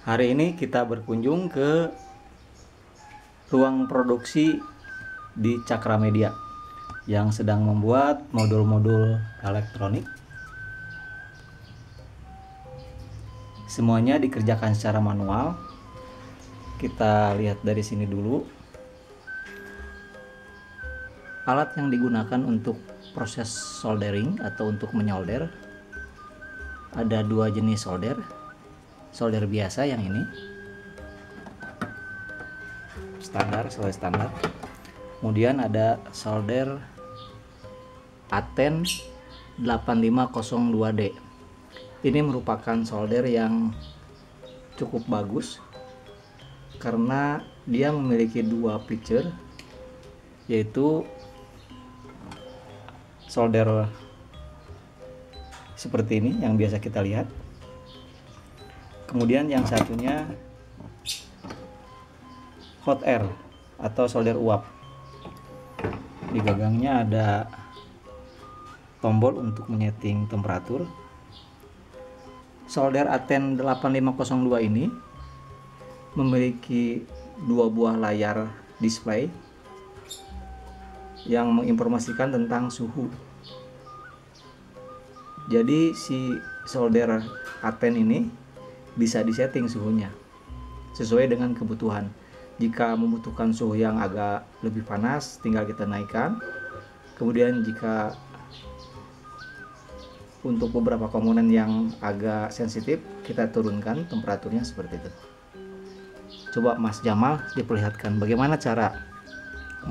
Hari ini kita berkunjung ke ruang produksi di Cakra Media yang sedang membuat modul-modul elektronik. Semuanya dikerjakan secara manual. Kita lihat dari sini dulu. Alat yang digunakan untuk proses soldering atau untuk menyolder ada dua jenis solder. Solder biasa yang ini standar, sesuai standar. Kemudian ada solder Aten 8502D. Ini merupakan solder yang cukup bagus karena dia memiliki dua feature, yaitu solder seperti ini yang biasa kita lihat. Kemudian yang satunya hot air atau solder uap. Di gagangnya ada tombol untuk menyeting temperatur. Solder Aten 8502 ini memiliki dua buah layar display yang menginformasikan tentang suhu. Jadi si solder Aten ini bisa disetting suhunya sesuai dengan kebutuhan. Jika membutuhkan suhu yang agak lebih panas, tinggal kita naikkan. Kemudian jika untuk beberapa komponen yang agak sensitif, kita turunkan temperaturnya seperti itu. Coba Mas Jamal diperlihatkan bagaimana cara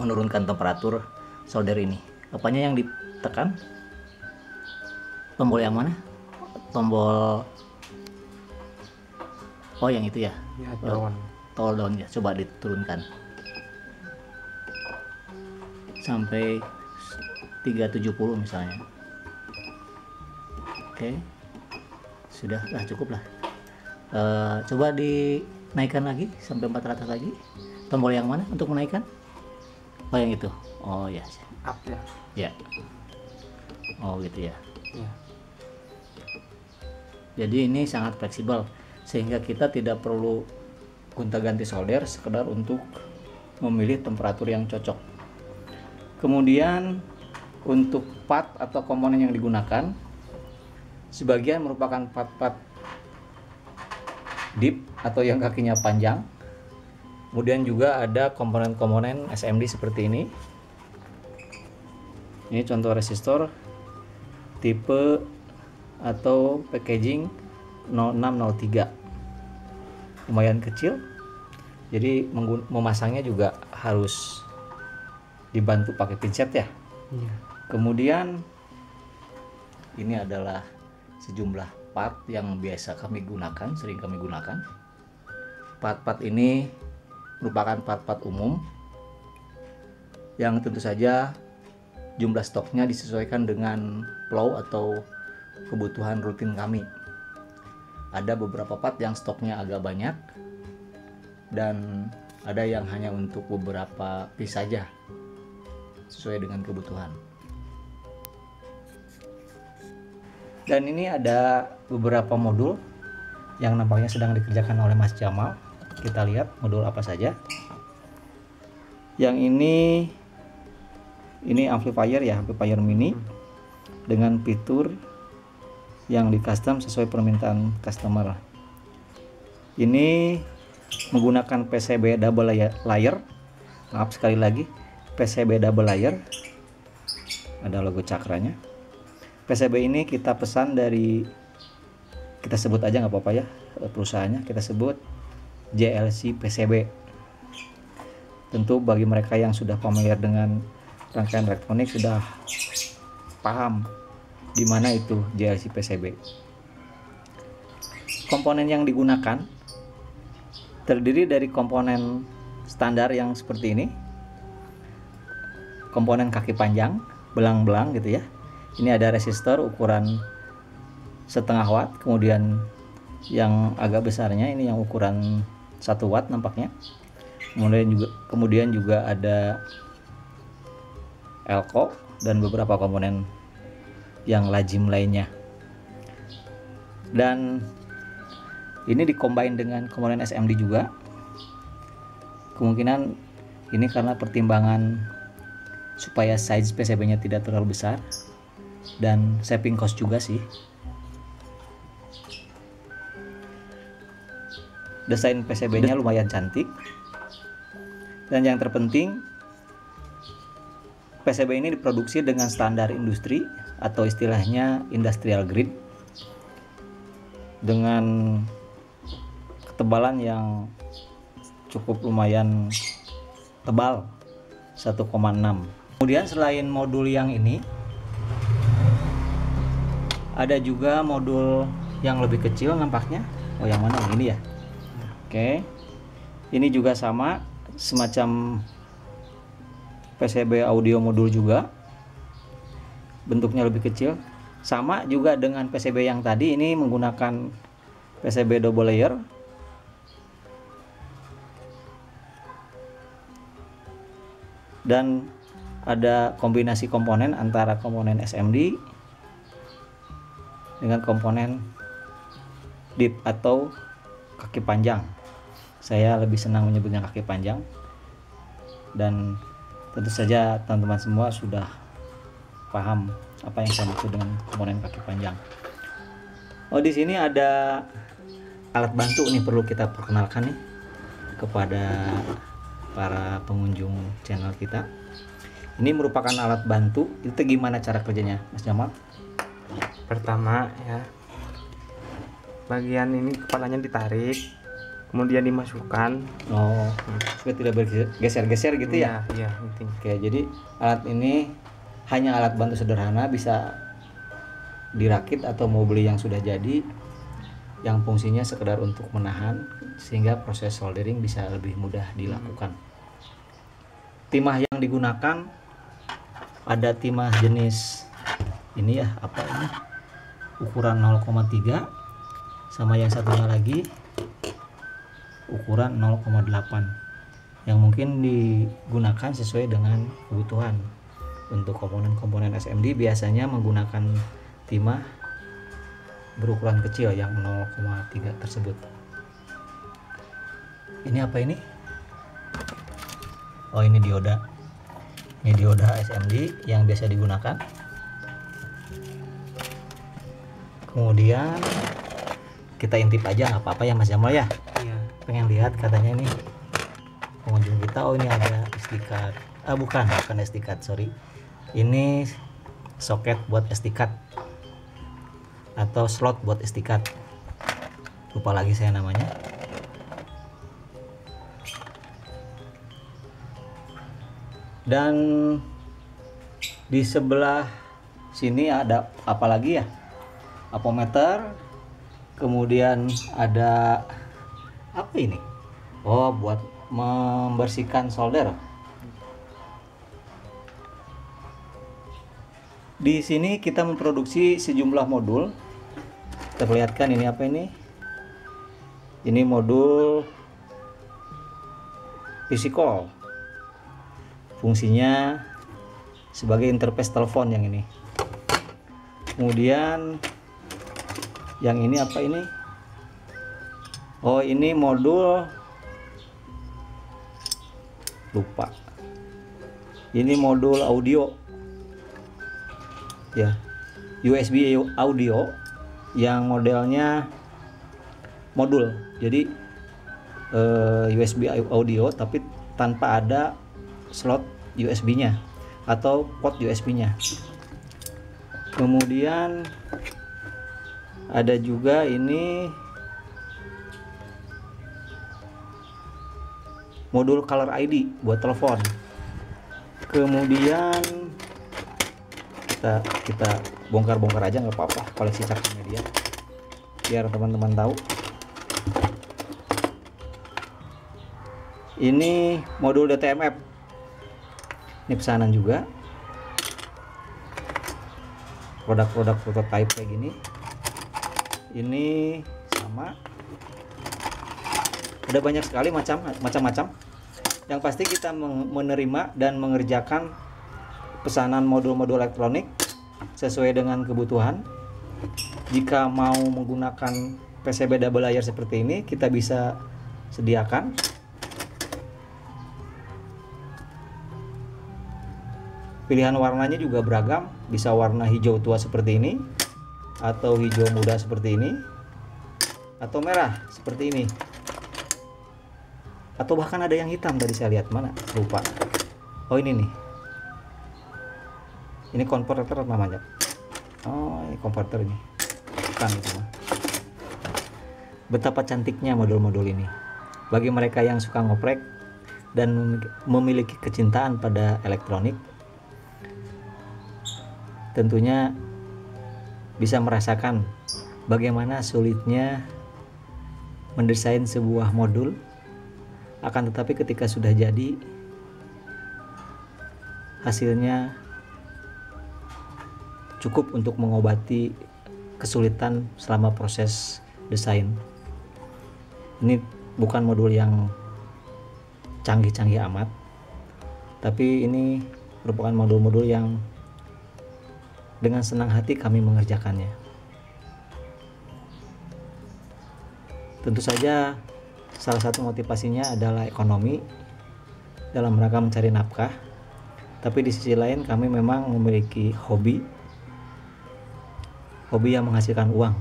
menurunkan temperatur solder ini. Apanya yang ditekan? Tombol yang mana? Tombol, oh yang itu ya? Ya, down. Tombol down ya. Coba diturunkan sampai 370 misalnya. Oke, sudah lah, cukup lah. Coba dinaikkan lagi sampai 400 lagi. Tombol yang mana untuk menaikkan? Oh yang itu. Oh ya. Up ya. Ya. Oh gitu ya. Ya. Jadi ini sangat fleksibel sehingga kita tidak perlu gonta-ganti solder sekedar untuk memilih temperatur yang cocok. Kemudian untuk part atau komponen yang digunakan, sebagian merupakan part-part deep atau yang kakinya panjang. Kemudian juga ada komponen-komponen SMD seperti ini. Ini contoh resistor tipe atau packaging 0603. Lumayan kecil. Jadi memasangnya juga harus dibantu pakai pincet ya. Ya. Kemudian ini adalah sejumlah part yang biasa kami gunakan, sering kami gunakan. Part-part ini merupakan part-part umum yang tentu saja jumlah stoknya disesuaikan dengan flow atau kebutuhan rutin kami. Ada beberapa part yang stoknya agak banyak dan ada yang hanya untuk beberapa piece saja sesuai dengan kebutuhan. Dan ini ada beberapa modul yang nampaknya sedang dikerjakan oleh Mas Jamal. Kita lihat modul apa saja. Yang ini amplifier ya, amplifier mini dengan fitur yang di custom sesuai permintaan customer. Ini menggunakan PCB double layer. Maaf sekali lagi, PCB double layer. Ada logo cakranya. PCB ini kita pesan dari, kita sebut aja nggak apa-apa ya perusahaannya, kita sebut JLC PCB. Tentu bagi mereka yang sudah familiar dengan rangkaian elektronik sudah paham di mana itu JLC PCB. Komponen yang digunakan terdiri dari komponen standar yang seperti ini, komponen kaki panjang, belang-belang gitu ya. Ini ada resistor ukuran 0,5 watt, kemudian yang agak besarnya ini yang ukuran 1 watt nampaknya. Kemudian juga ada elko dan beberapa komponen yang lazim lainnya. Dan Ini dikombin dengan komponen SMD juga. Kemungkinan ini karena pertimbangan supaya size PCB-nya tidak terlalu besar dan saving cost juga sih. Desain PCB-nya lumayan cantik. Dan yang terpenting, PCB ini diproduksi dengan standar industri atau istilahnya industrial grade dengan ketebalan yang cukup lumayan tebal, 1,6. Kemudian selain modul yang ini, ada juga modul yang lebih kecil nampaknya. Oh, yang mana? Yang ini ya. Oke. Ini juga sama, semacam PCB audio modul juga. Bentuknya lebih kecil. Sama juga dengan PCB yang tadi, ini menggunakan PCB double layer. Dan ada kombinasi komponen antara komponen SMD dengan komponen DIP atau kaki panjang. Saya lebih senang menyebutnya kaki panjang. Dan tentu saja teman-teman semua sudah paham apa yang saya maksud dengan komponen kaki panjang. Oh, di sini ada alat bantu nih, perlu kita perkenalkan nih kepada para pengunjung channel kita. Ini merupakan alat bantu. Itu gimana cara kerjanya, Mas Jamal? Pertama ya, bagian ini kepalanya ditarik, kemudian dimasukkan. Oh, supaya tidak bergeser-geser gitu ya? Iya, penting. Oke, jadi alat ini hanya alat bantu sederhana, bisa dirakit atau mau beli yang sudah jadi, yang fungsinya sekedar untuk menahan sehingga proses soldering bisa lebih mudah dilakukan. Timah yang digunakan ada timah jenis ini ya, apa ini, ukuran 0,3, sama yang satunya lagi ukuran 0,8 yang mungkin digunakan sesuai dengan kebutuhan. Untuk komponen-komponen SMD biasanya menggunakan timah berukuran kecil yang 0,3 tersebut. Ini apa ini? Oh, ini dioda. Ini dioda SMD yang biasa digunakan. Kemudian kita intip aja, nggak apa-apa ya Mas Jamal ya. Iya. Pengen lihat katanya nih pengunjung kita. Oh, ini ada SD card. Bukan SD card, sorry. Ini soket buat SD card atau slot buat SD card. Lupa lagi saya namanya. Dan di sebelah sini ada apa lagi ya? Apometer. Kemudian ada apa ini? Oh, buat membersihkan solder. Di sini kita memproduksi sejumlah modul. Kita perlihatkan ini apa ini? Ini modul PC call. Fungsinya sebagai interface telepon yang ini. Kemudian yang ini apa ini? Oh, ini modul, lupa. Ini modul audio ya, USB audio yang modelnya modul. Jadi USB audio tapi tanpa ada slot USB-nya atau port USB-nya. Kemudian ada juga ini modul caller ID buat telepon. Kemudian kita bongkar-bongkar aja, nggak apa-apa, koleksi cakar media biar teman-teman tahu. Ini modul DTMF, ini pesanan juga, produk-produk prototype kayak gini. Ini sama, ada banyak sekali macam-macam. Yang pasti kita menerima dan mengerjakan pesanan modul-modul elektronik sesuai dengan kebutuhan. Jika mau menggunakan PCB double layer seperti ini kita bisa sediakan. Pilihan warnanya juga beragam, bisa warna hijau tua seperti ini, atau hijau muda seperti ini, atau merah seperti ini, atau bahkan ada yang hitam tadi saya lihat, mana lupa. Oh ini nih, ini konverter namanya. Oh ini konverter ini, bukan itu mah. Betapa cantiknya modul-modul ini bagi mereka yang suka ngoprek dan memiliki kecintaan pada elektronik. Tentunya bisa merasakan bagaimana sulitnya mendesain sebuah modul, akan tetapi ketika sudah jadi, hasilnya cukup untuk mengobati kesulitan selama proses desain. Ini bukan modul yang canggih-canggih amat, tapi ini merupakan modul-modul yang dengan senang hati kami mengerjakannya. Tentu saja salah satu motivasinya adalah ekonomi dalam rangka mencari nafkah, tapi di sisi lain kami memang memiliki hobi yang menghasilkan uang,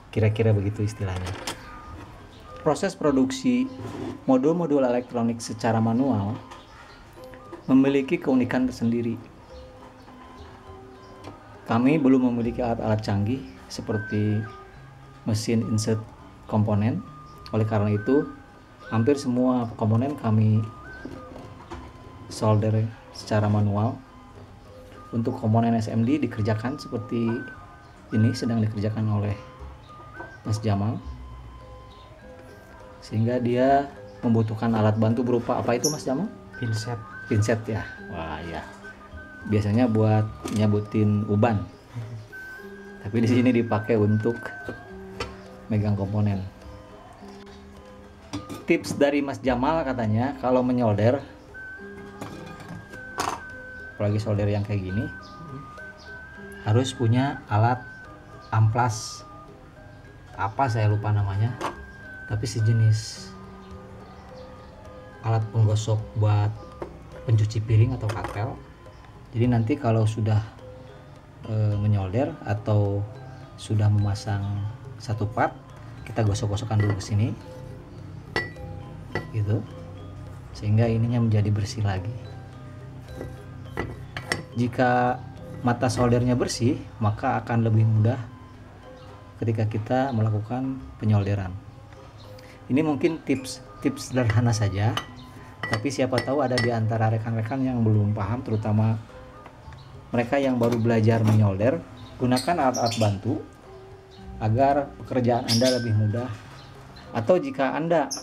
kira-kira begitu istilahnya. Proses produksi modul-modul elektronik secara manual memiliki keunikan tersendiri. Kami belum memiliki alat-alat canggih seperti mesin insert komponen. Oleh karena itu, hampir semua komponen kami solder secara manual. Untuk komponen SMD dikerjakan seperti ini, sedang dikerjakan oleh Mas Jamal. Sehingga dia membutuhkan alat bantu berupa apa itu Mas Jamal? Pinset. Pinset ya. Wah ya. Biasanya buat nyabutin uban, tapi di sini dipakai untuk megang komponen. Tips dari Mas Jamal katanya kalau menyolder, apalagi solder yang kayak gini, harus punya alat amplas, apa saya lupa namanya, tapi sejenis alat penggosok buat pencuci piring atau katel. Jadi nanti kalau sudah menyolder atau sudah memasang satu part, kita gosok-gosokkan dulu ke sini, gitu, sehingga ininya menjadi bersih lagi. Jika mata soldernya bersih, maka akan lebih mudah ketika kita melakukan penyolderan. Ini mungkin tips sederhana saja, tapi siapa tahu ada di antara rekan-rekan yang belum paham, terutama mereka yang baru belajar menyolder. Gunakan alat-alat bantu agar pekerjaan Anda lebih mudah. Atau jika Anda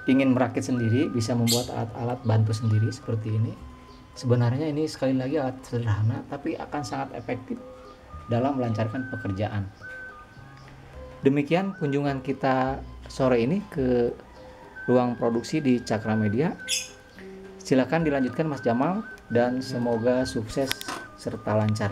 ingin merakit sendiri, bisa membuat alat-alat bantu sendiri seperti ini. Sebenarnya ini sekali lagi alat sederhana, tapi akan sangat efektif dalam melancarkan pekerjaan. Demikian kunjungan kita sore ini ke ruang produksi di Cakra Media. Silakan dilanjutkan Mas Jamal, dan semoga sukses serta lancar.